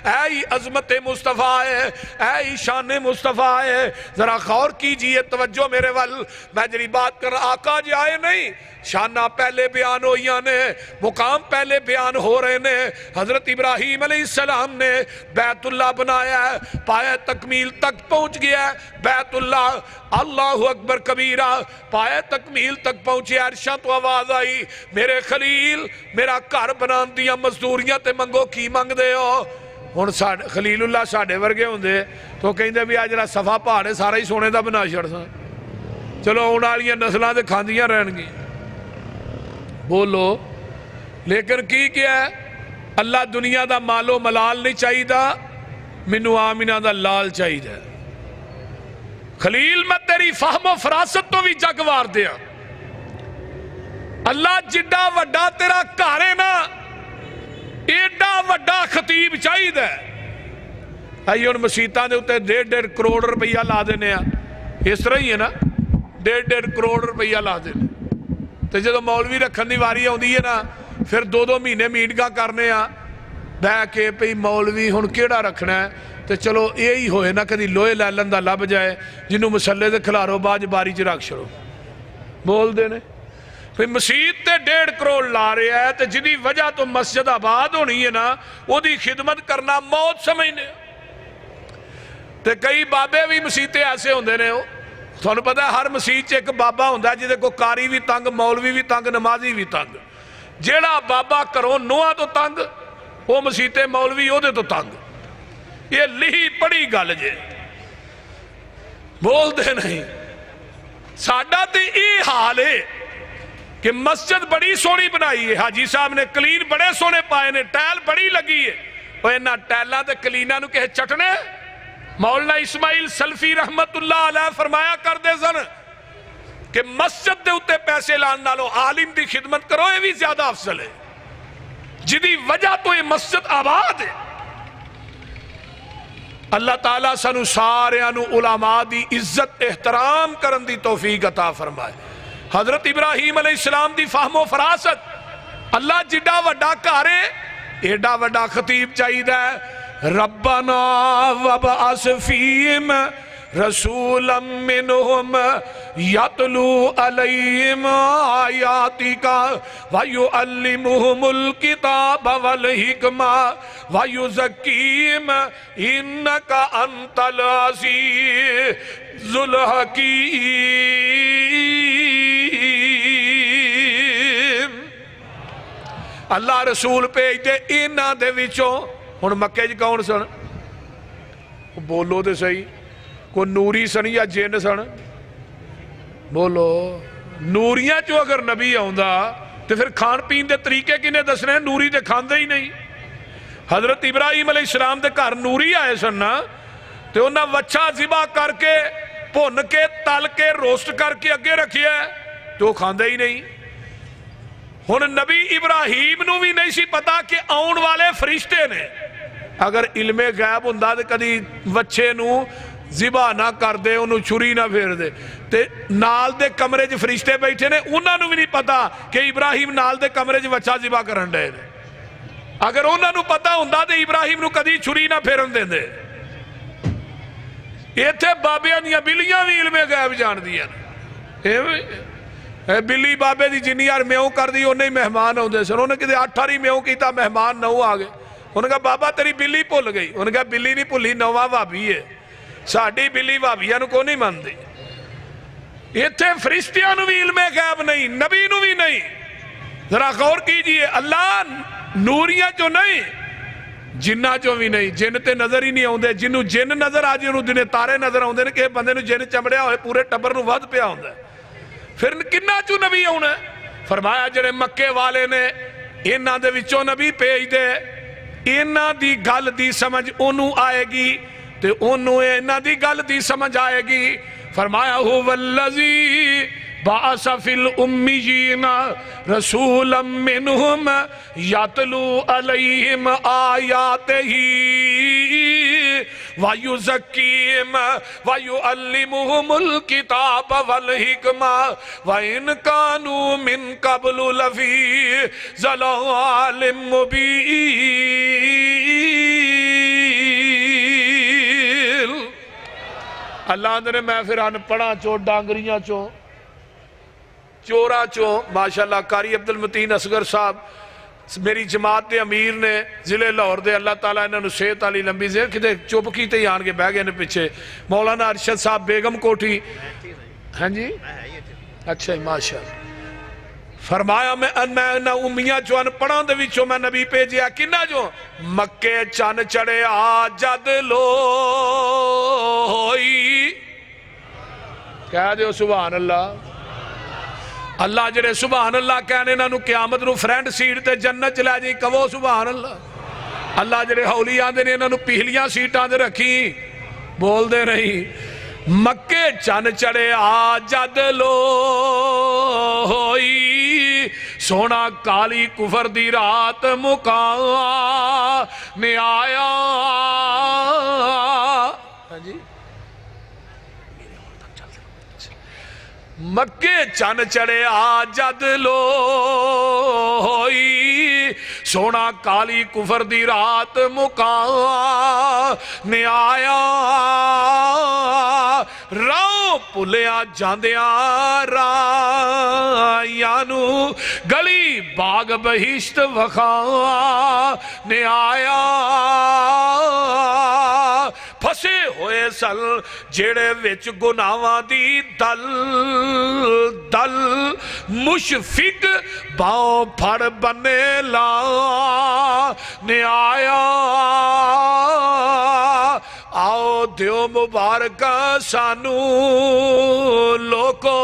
اے عظمت مصطفیٰ ہے اے شان مصطفیٰ ہے ذرا غور کیجئے توجہ میرے ول میں جری بات کر آقا جی آئے نہیں شانہ پہلے بیان ہوئیاں نے مقام پہلے بیان ہو رہے نے حضرت ابراہیم علیہ السلام نے بیت اللہ بنایا ہے پائے تکمیل تک پہنچ گیا ہے بیت اللہ اللہ اکبر کبیرہ پائے تکمیل تک پہنچے عرشاں تو آواز آئی میرے خلیل میرا گھر بنان دیا مزدوریاں تے منگو کی منگ دے ہو ہن خلیل اللہ ساڑھے ورگے ہوں دے تو کہیں دے بھی آج رہا صفحہ پہاڑے سارا ہی سونے دا بنا شڑ سا چلو انہالیاں نسلان دے کھاندیاں رہن گی بولو لیکن کی کیا ہے اللہ دنیا دا مالو ملال نہیں چاہی دا منو آمینہ دا لال چاہی دا خلیل میں تیری فہم و فراست تو بھی جگوار دیا اللہ جڈا وڈا تیرا کارے نا ایڈا وڈا خطیب چاہی دا آئیے ان مسیطان دے ہوتے 1.5 کروڑ روپیہ لا دینے اس طرح ہی ہے نا 1.5 کروڑ روپیہ لا دینے تو جدو مولوی رکھن دی واری آن دیئے نا پھر 2 مہینے میٹنگاں کرنے بہ کے پئی مولوی ہن کیڑا رکھنا ہے تو چلو یہی ہوئے نا کدی لوہے لیلن دا لب جائے جنہوں مسلے دے کھلارو باج باری چ رکھ چھڑو بول دے نے پھر مسجد تے 1.5 کروڑ لا رہے ہیں تو جنہی وجہ تو مسجد آباد ہونی ہے نا وہ دی خدمت کرنا موت سمجھنے تو کئی بابے بھی مسجدیں ایسے ہوندے نے ہو تھوڑا پتہ ہے ہر مسجد ایک بابا ہوندہ ہے جدے کو قاری بھی تنگ مولوی بھی تنگ نمازی بھی تنگ جیڑا بابا کرو نوہ تو تنگ وہ مسجد مولوی ہو دے تو تنگ یہ لہی پڑی گل جے بول دے نہیں ساڑھا تے ای حال ہے کہ مسجد بڑی سونی بنائی ہے، حاجی صاحب نے کلین بڑے سونے پائے نے، ٹائل بڑی لگی ہے، وہ انہاں ٹائلاں تے کلیناں نو کہے چٹنے۔ مولانا اسماعیل سلفی رحمت اللہ علیہ فرمایا کر دے سن کہ مسجد دے اتے پیسے لان نالو عالم دی خدمت کرو، یہ بھی زیادہ افضل ہے، جدی وجہ تو یہ مسجد آباد ہے۔ اللہ تعالیٰ سانو ساریانو علماء دی عزت احترام کرن دی توفیق عطا فرمائے۔ حضرت ابراہیم علیہ السلام دی فہم و فراست، اللہ جڈا وڈا کارے ایڈا وڈا خطیب چاہید ہے، ربنا وبعث فیہم رسولا منہم یتلو علیہم آیاتک ویعلمہم الکتاب والحکمہ ویزکیہم انک انت العزیز الحکیم۔ اللہ رسول بھیج دے انہاں دے وچوں، ہن مکے جی کون سن؟ بولو دے صحیح، کوئی نوری سن یا جن سن؟ بولو، نوریاں چو اگر نبی آؤندا تو پھر کھان پین دے طریقے کنے دسنے ہیں؟ نوری دے کھاندے ہی نہیں۔ حضرت ابراہیم علیہ السلام دے گھر نوری آئے سن نا، تو انہاں وچھا ذبح کر کے بھن کے تل کے روسٹ کر کے اگے رکھیا ہے تو کھاندے ہی نہیں۔ ہن نبی ابراہیم نو بھی نہیں سی پتا کہ آؤن والے فرشتے نے، اگر علم غیب ہوندا تے کدی وچھے نو ذبح نہ کر دے، انہوں چھری نہ پھیر دے، تے نال دے کمرے جو فرشتے بیٹھے نے انہوں نے بھی نہیں پتا کہ ابراہیم نال دے کمرے جو بچہ ذبح کرن دے۔ اگر انہوں نے پتا ہوندہ تے ابراہیم نو کدی چھری نہ پھیرن دے دے۔ یہ تھے بابیاں یا بلیاں بھی علم غیب جان دیا، بلی بابے دی جنی یار میوں کر دی انہیں مہمان ہوندے سن، انہوں نے کہتے 8 میوں کیتا مہمان نو آگے، انہوں نے کہا بابا تیری بلی پھول گئی، انہوں نے کہا بلی نہیں پھولی، نواں بابی ہے، ساڑھی بلی بابیاں نو کو نہیں مان دی۔ یہ تھے فرشتیاں نو بھی علم غیب نہیں، نبی نو بھی نہیں۔ ذرا غور کیجئے، اللہ نوریاں جو نہیں، جنہ جو بھی نہیں، جن تے نظر ہی نہیں آؤندے، جنہوں جن نظر آجے انہوں دنے تارے نظر آؤندے نے کہ بندے نو جن چمڑیا ہوئے پورے ٹبر نو ود پیا ہوندے، پھر کنہ چو نبی ہونا ہے؟ فرمایا جڑے مکے والے نے انہاں دے وچوں نبی بھیج دے، انہاں دی گل دی سمجھ انہوں آئے گی تے انہوں انہاں دی گل دی سمجھ آئے گی۔ فرمایا هو الذی بعث فی الامیین رسولا منہم یتلو علیہم آیاتہ وَيُزَكِّيهِمْ وَيُعَلِّمُهُمُ الْكِتَابَ وَالْحِكْمَةَ وَإِنْ كَانُوا مِنْ قَبْلُ لَفِي ضَلَالٍ مُبِينٍ۔ اللہ نے میں پھر ان پڑھا چو ڈانگریاں چو چورا چو ماشاءاللہ قاری عبدالمتین اصغر صاحب میری جماعت دے امیر نے ضلع لاہور دے، اللہ تعالیٰ انہوں نے صحت علی لمبی زیر کتے چپ کی تے آن کے بہ گئے نے پیچھے، مولانا ارشد صاحب بیگم کوٹھی، ہاں جی اچھا ماشاءاللہ۔ فرمایا میں انہ امیہ جو ان پڑھاں دے وچوں میں نبی پیجیا کنہ جو مکے چن چڑے آجد لو ہوئی، کہہ دیو سبحان اللہ۔ اللہ جڑے سبحان اللہ کہنے نانو قیامت نو فرینڈ سیٹ تے جنت چلے جی کہو سبحان اللہ۔ اللہ جڑے ہولی آندے نے انہوں پہلیاں سیٹاں دے رکھی بول دے نہیں۔ مکے چن چڑے آجد لو ہوئی، سونا کالی کفر دی رات مکاں میں آیا۔ ہاں جی مکے چن چڑے آجد لو ہوئی، سونا کالی کفر دی رات مکاں نے آیا۔ راہ پلیا جاندیاں رایانو گلی باغ بہشت وخاں نے آیا۔ پھسے ہوئے سل جیڑے وچ گناواں دی دل دل، مشفق باؤں پھڑ بنے لا نے آیا۔ آؤ دیو مبارکہ سانو لوکو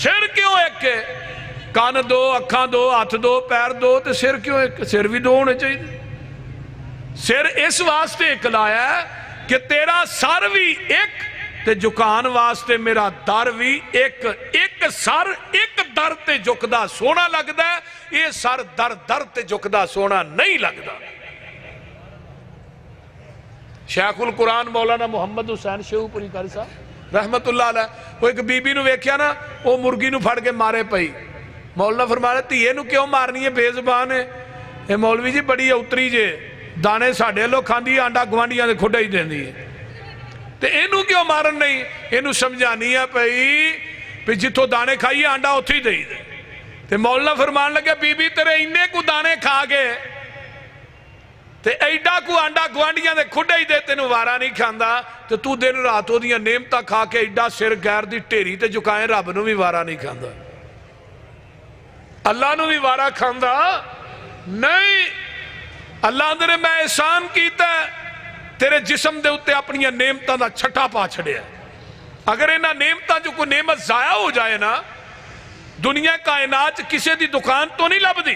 سر کیوں ایک ہے؟ کان دو، اکھاں دو، ہاتھ دو، پیر دو، تے سر کیوں ایک؟ سر بھی دو ہونے چاہیے۔ سر اس واسطے ایک لایا ہے کہ تیرا سر بھی ایک تے جھکان واسطے میرا در بھی ایک۔ ایک سر ایک در تے جھکدا سونا لگدا ہے، یہ سر در در تے جھکدا سونا نہیں لگدا۔ شیخ القرآن مولانا محمد حسین شیخو پوری کاری صاحب رحمت اللہ علیہ، وہ ایک بی بی نو ویکھیا نا، وہ مرگی نو پھڑ کے مارے پئی۔ مولانا فرما رہے تھیے نو کیوں مارنی ہے، بے زبان ہے؟ اے مولوی جی بڑی اتری جے، دانے ساڑھے لوگ کھاندی آنڈا گوانڈیاں دے کھوڑا ہی دین دی ہے، تے اینو کیوں مارن نہیں؟ اینو سمجھانی ہے پئی جتھو دانے کھائیے آنڈا اتھی دے ہی دے۔ تے مولانا فرمان لگے بی بی تیرے انہیں کو دانے کھا گئے تے ایڈا کو آنڈا گوانڈیاں دے کھوڑا ہی دے، تینو وارا نہیں کھاندا، تے تو دن رات ہو دیاں نعمتاں کھا کے ایڈا سر غیر دی ٹیری تے جھکائیں، رب نو بھی وارا نہیں کھاندا، اللہ نو بھی وارا کھاندا نہیں۔ اللہ اندرے میں احسان کیتا ہے، تیرے جسم دے اتے اپنی نعمتاں دا چھٹا پا چھڑے ہیں۔ اگر انہاں نعمتاں جو کوئی نعمت ضائع ہو جائے نا، دنیا کائنات کسے دی دکان تو نہیں لب دی،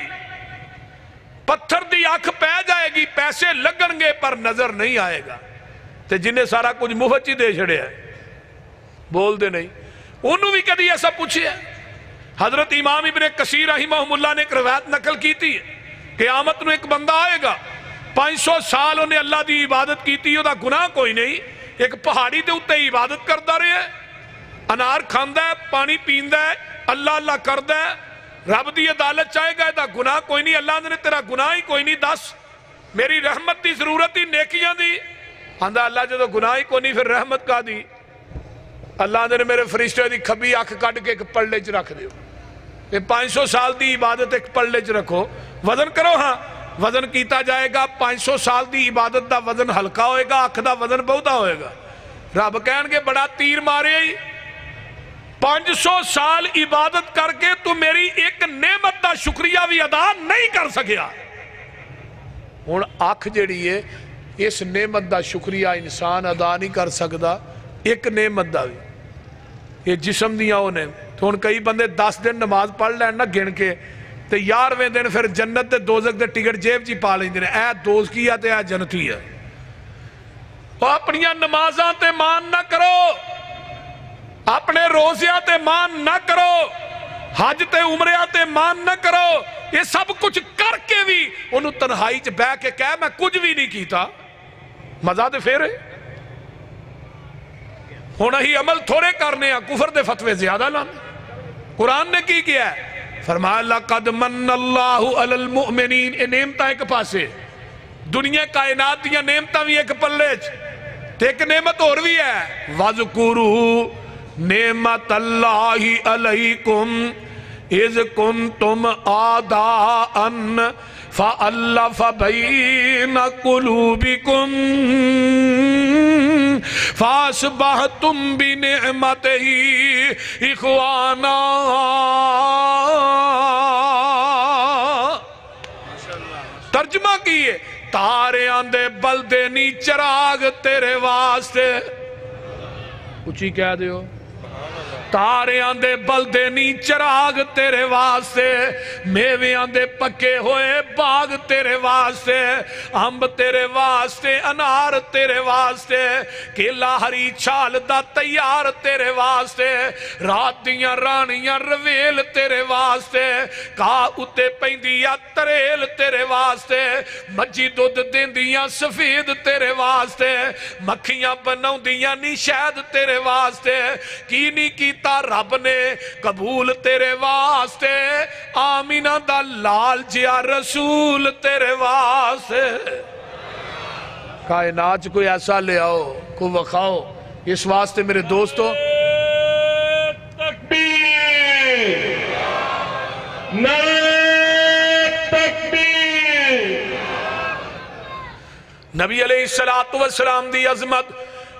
پتھر دی آنکھ پہ جائے گی، پیسے لگن گے پر نظر نہیں آئے گا، تے جنہیں سارا کچھ مفت ہی دے چھڑے ہیں، بول دے نہیں۔ انہوں بھی کدی ایسا پوچھے ہے؟ حضرت امام ابن کثیر رحمہ اللہ نے ایک روایت نقل کی تھی، قیامت نو ایک بندہ آئے گا، 500 سال انہیں اللہ دی عبادت کی تھی، دا گناہ کوئی نہیں، ایک پہاڑی دے اتے عبادت کردہ رہے ہے، انار کھاندہ ہے، پانی پیندہ ہے، اللہ اللہ کردہ ہے، رب دی عدالت چاہے گا، دا گناہ کوئی نہیں، اللہ نے تیرا گناہ ہی کوئی نہیں، دس میری رحمت دی ضرورت ہی نیکیاں دی، آندہ اللہ جدو گناہ ہی کوئی نہیں پھر رحمت کا دی، اللہ نے میرے فرشتے دی کھبی آنکھ کٹ کے ایک پڑلے چ رکھ دیو، یہ 500 سال دی عبادت ایک پڑلے چ رکھو، وزن کرو، ہاں وزن کیتا جائے گا، 500 سال دی عبادت دا وزن ہلکا ہوئے گا، آنکھ دا وزن بہتا ہوئے گا۔ رب کہن کے بڑا تیر مارے ہی، 500 سال عبادت کر کے تو میری ایک نعمت دا شکریہ بھی ادا نہیں کر سکیا۔ ہون آنکھ جڑی ہے، اس نعمت دا شکریہ انسان ادا نہیں کر سکتا، ایک نعمت دا بھی، یہ جسم دیا ہونے تو ان کئی بندے 10 دن نماز پڑھ لین نہ گن کے، تے 11ویں دن پھر جنت تے دوزخ دے ٹکٹ جیب جی پا لیں دینے، اے دوز کیا تے اے جنتی ہے۔ اور اپنیاں نمازاں تے مان نہ کرو، اپنے روزیاں تے مان نہ کرو، حج تے عمریاں تے مان نہ کرو، یہ سب کچھ کر کے بھی انہوں تنہائی چ بہ کے کہے میں کچھ بھی نہیں کیتا، مزہ دے پھیرے ہونا ہی عمل تھوڑے کرنے ہیں، کفر دے فتوے زیادہ لانے۔ قرآن نے کی کیا ہے؟ فرمایا لَقَدْ مَنَّ اللَّهُ عَلَى الْمُؤْمِنِينَ، یہ نعمتہ ایک پاسے، دنیا کائنات دیا نعمتہ بھی ایک پلےچ، تے ایک نعمت اور بھی ہے وَذْكُرُوا نِعْمَةَ اللَّهِ عَلَيْكُمْ اِذْ كُنْتُمْ آدَاءً فَأَلَّفَ بَيْنَ قُلُوبِكُمْ فَأَصْبَحْتُمْ بِنِعْمَتِهِ إِخْوَانًا۔ ترجمہ کیے، تارے آندے بلدے نی چراغ تیرے واسطے، اچھی کہہ دیو، تارے آندے بلدے نی چراغ تیرے واسطے، میوے آندے پکے ہوئے باغ تیرے واسطے، امب تیرے واسطے، انار تیرے واسطے، کیلا ہری چھال دا تیار تیرے واسطے، رات دیاں رانیاں رویل تیرے واسطے، کہا اتے پیندیا تریل تیرے واسطے، مجھی دودھ دیندیاں سفید تیرے واسطے، مکھیاں بناؤں دیاں نی شہد تیرے واسطے، کی نہیں کیتا رب نے قبول تیرے واسطے، آمینہ دا لال جیا رسول تیرے واسطے۔ کائنات کوئی ایسا لے آؤ، کوئی وکھاؤ، اس واسطے میرے دوستو تکبیر، نعرہ تکبیر۔ نبی علیہ السلام دی عظمت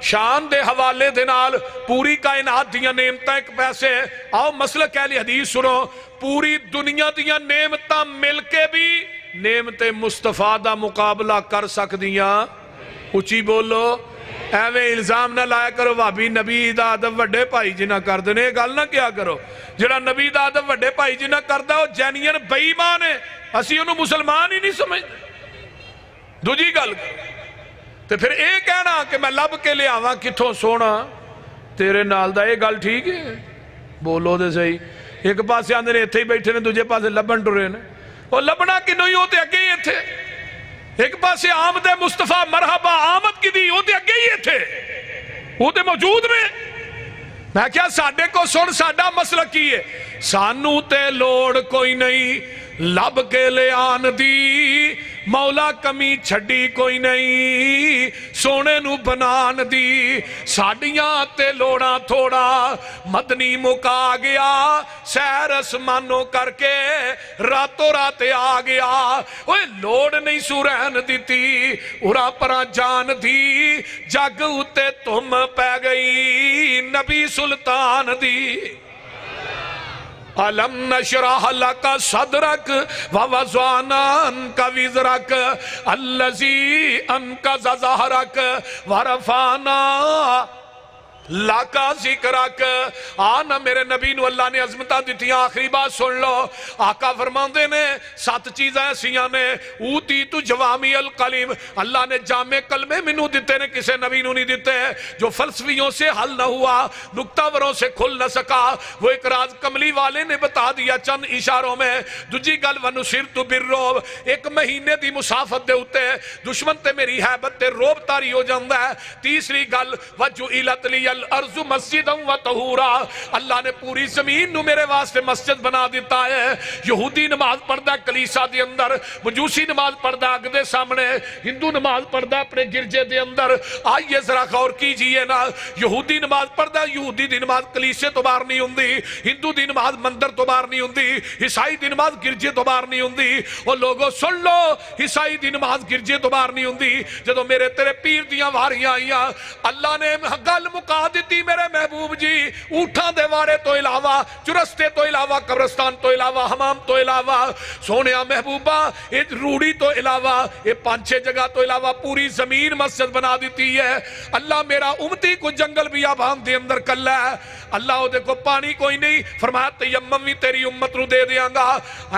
شان دے حوالے دے نال پوری کائنات دیاں نعمتاں ایک پیسے، آؤ مسلک اہل حدیث سنو، پوری دنیا دیاں نعمتاں مل کے بھی نعمت مصطفیٰ دا مقابلہ کر سکدیاں، اچھی بولو، ایویں الزام نہ لایا کرو بھابی نبی دا ادب وڈے بھائی جنہ کر دینے، یہ گل نہ کیا کرو۔ جڑا نبی دا ادب وڈے بھائی جنہ کردا وہ جینین بے ایمان ہے، اسی انہوں مسلمان ہی نہیں سمجھتے۔ دوجی گل تو پھر اے کہنا کہ میں لب کے لے آواں کتھوں سونا تیرے نال دا، یہ گل ٹھیک ہے؟ بولو دے صحیح۔ ایک پاسے آندے نے اتھے ہی بیٹھے نے، دوجے پاسے لبن ٹرے نے، وہ لبنا کی نہیں ہوتے اگے ہی اتھے۔ ایک پاسے آمد مصطفیٰ مرحبا آمد کی دی ہوتے اگے ہی اتھے، ہوتے موجود نے۔ میں کیا ساڑھے کو سن ساڑھا مسئلہ کی ہے، سانو تے لوڑ کوئی نہیں لب کے لے آن دی، مولا کمی چھڑی کوئی نہیں سونے نو بنان دی، ساڑیاں تے لوڑا تھوڑا مدنی مکا گیا، سیر اسمانوں کر کے راتوں راتے آ گیا، اوہ لوڑ نہیں سورین دیتی ارا پرا جان دی، جگ اتے تم پہ گئی نبی سلطان دی۔ علم نشرح لک صدرک ووضعنا عنک وزرک الذی انقض ظہرک ورفعنا لاکا ذکرک۔ آنا میرے نبی نو اللہ نے عظمتہ دیتی، آخری بات سن لو، آقا فرماندے نے 7 چیزیں ایسیاں نے، اوتی تو جوامی القلیم، اللہ نے جامع کلمے منو دیتے نے، کسے نبی نو نہیں دیتے، جو فلسفیوں سے حل نہ ہوا، نکتہ وروں سے کھل نہ سکا، وہ ایک راز کملی والے نے بتا دیا چند اشاروں میں۔ دوجی گل وَنُصِرْتُ بِالرُّعْبِ، ایک مہینے دی مسافت دے ہوتے دشمن تے میری حیبت تے روب تاری ہو جاندہ ہے۔ تیسری گل وَجُعِلَتْ لِيَ الارض مسجدا و طہورا، اللہ نے پوری زمین نو میرے واسطے مسجد بنا دیتا ہے۔ یہودی نماز پڑھدا کلیسا دے اندر، مجوسی نماز پڑھدا اگ دے سامنے، ہندو نماز پڑھدا اپنے گرجے دے اندر۔ آئیے ذرا غور کیجئے نا، یہودی نماز پڑھدا، یہودی دی نماز کلیسے تو باہر نہیں ہوندی، ہندو دی نماز مندر تو باہر نہیں ہوندی، عیسائی دی نماز گرجے تو باہر نہیں ہوندی۔ اور لوگوں سن لو، عیسائی دی نماز گرجے تو باہر نہیں ہوندی۔ جدو میرے تیرے پیر دیاں واریاں آئیاں، اللہ نے گل مکا دیتی میرے محبوب جی، اونٹھاں دے وارے تو علاوہ، چرستے تو علاوہ، قبرستان تو علاوہ، حمام تو علاوہ، سونیا محبوبہ ایک روڑی تو علاوہ، یہ 5-6 جگہ تو علاوہ پوری زمین مسجد بنا دیتی ہے۔ اللہ میرا امتی کو جنگل بھی آبان دے اندر کل ہے، اللہ وہ دیکھو پانی کوئی نہیں، فرمایا تیمم بھی تیری امت رو دے دیاں گا،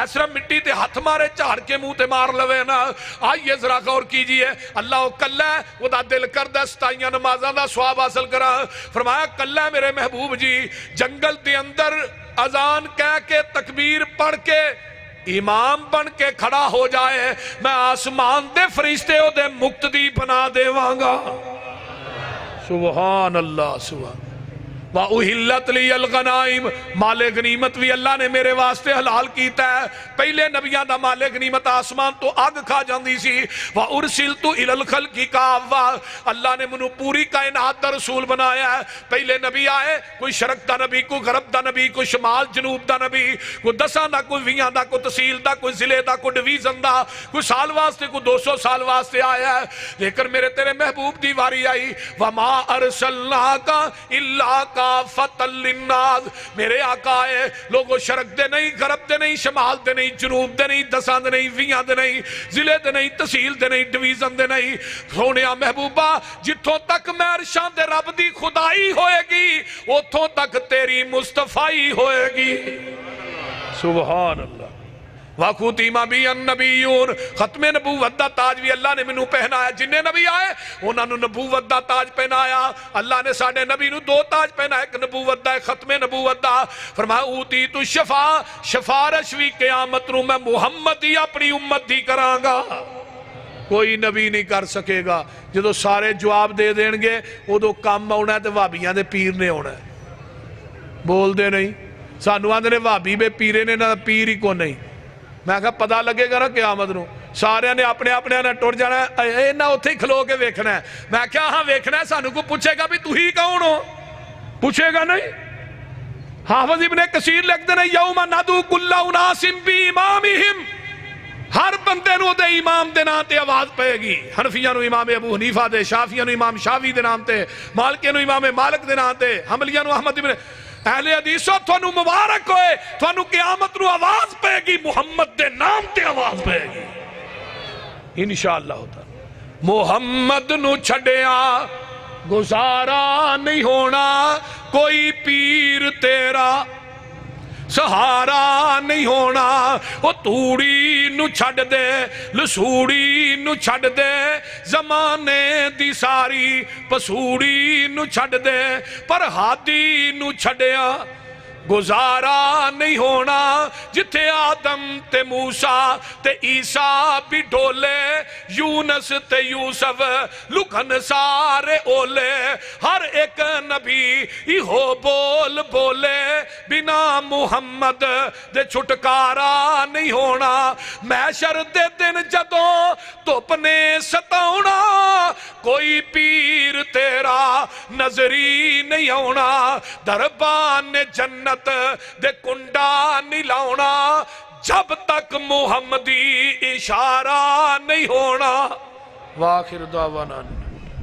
ایسرا مٹی تے ہاتھ مارے چاڑ کے منہ تے مار لوے نا۔ آئیے ذرا غور کیجئے، اللہ وہ کل ہے، وہ دا دل کردہ ستائیاں نمازاں دا سواب حاصل کرا۔ فرمایا کل ہے میرے محبوب جی، جنگل دے اندر اذان کہہ کے تکبیر پڑھ کے امام بن کے کھڑا ہو جائے، میں آسمان دے فرشتے ہو دے مقتدی بنا دے وانگا۔ سبحان اللہ سبحان۔ وَأُحِلَّتْ لِيَ الْغَنَائِمُ، مال غنیمت بھی اللہ نے میرے واسطے حلال کیتا ہے۔ پہلے نبیاں دا مال غنیمت آسمان تو آگ کھا جاندی سی۔ وَأُرْسِلْتُ إِلَى الْخَلْقِ كَافَّةً، اللہ نے منو پوری کائنات دا رسول بنایا ہے۔ پہلے نبی آئے، کوئی شرق دا نبی، کوئی غرب دا نبی، کوئی شمال جنوب دا نبی، کوئی 10 دا، کوئی 20 دا، کوئی تحصیل دا، کوئی ضلع دا، کوئی ڈویژن دا، کوئی سال واسطے، کوئی 200 سال واسطے آیا ہے۔ لیکن میرے تیرے محبوب دی واری آئی، وَمَا أَرْسَلْنَاكَ إِلَّا کافۃ للناس، میرے آقا ہے، لوگوں شرق دے نہیں، غرب دے نہیں، شمال دے نہیں، جنوب دے نہیں، 10 دے نہیں، 20 دے نہیں، ضلع دے نہیں، تحصیل دے نہیں، ڈویژن دے نہیں۔ سونیا محبوبہ جتوں تک میں عرشاں دے رب دی خدائی ہوئے گی، اتھوں تک تیری مصطفائی ہوئے گی۔ سبحان اللہ۔ وَخُتِمَ بِهِ النَّبِيُّونَ، ختم نبوت دا تاج بھی اللہ نے منو پہنایا۔ جنہیں نبی آئے انہوں نے نبوت دا تاج پہنایا۔ اللہ نے ساڑھے نبی نو 2 تاج پہنایا، ایک نبوت دا، ایک ختم نبوت دا۔ فرمایا اوتیت الشفاء، سفارش بھی قیامت نو میں محمد ہی اپنی امت دی کراں گا، کوئی نبی نہیں کر سکے گا۔ جدو سارے جواب دے دیں گے ادو کام آنا ہے تو وابیاں دے پیر نے ہونا ہے۔ بول دے نہیں، سانو آندے نے وابی بے پیرے نے، نہ پیر ہی کو نہیں۔ میں کہا پتہ لگے گا نا قیامت نو، سارے نے اپنے اپنے نے ٹوٹ جانا ہے، نہ اتھے ہی کھلو کے ویکھنا ہے۔ میں کہا ہاں ویکھنا ہے، سانو کو پوچھے گا بھی تو ہی کون ہو، پوچھے گا نہیں۔ حافظ ابن کثیر لکھتے ہیں یوم ندعو کل اناس بامامہم، ہر بندے نو دے امام دے نام تے آواز پائے گی۔ حنفیاں نو امام ابو حنیفہ دے، شافیاں نو امام شافی دے نام تے، مالکیاں نو امام مالک دے نام تے، حنبلیاں نو احمد ابن۔ اہل حدیثو تھانو مبارک ہوئے، تھانو قیامت نو آواز پائے گی، محمد دے نام تے آواز پائے گی انشاءاللہ تعالی۔ محمد نو چھڑیا گزارا نہیں ہونا کوئی پیر تیرا سہارا نہیں ہونا وہ توڑی نو چھڑ دے لسوڑی نو چھڑ دے زمانے دی ساری پسوڑی نو چھڑ دے پر ہادی نو چھڑیا گزارا نہیں ہونا جتھے آدم تے موسیٰ تے عیسیٰ بھی ڈولے یونس تے یوسف لکھن سارے اولے ہر ایک نبی ایہو بول بولے بنا محمد دے چھٹکارا نہیں ہونا محشر دے دن جدوں توپ نے ستاؤنا کوئی پیر تیرا نظری نہیں ہونا دربان جنت دے کنڈا نہیں لاؤنا جب تک محمدی اشارہ نہیں ہونا وآخر دعوانا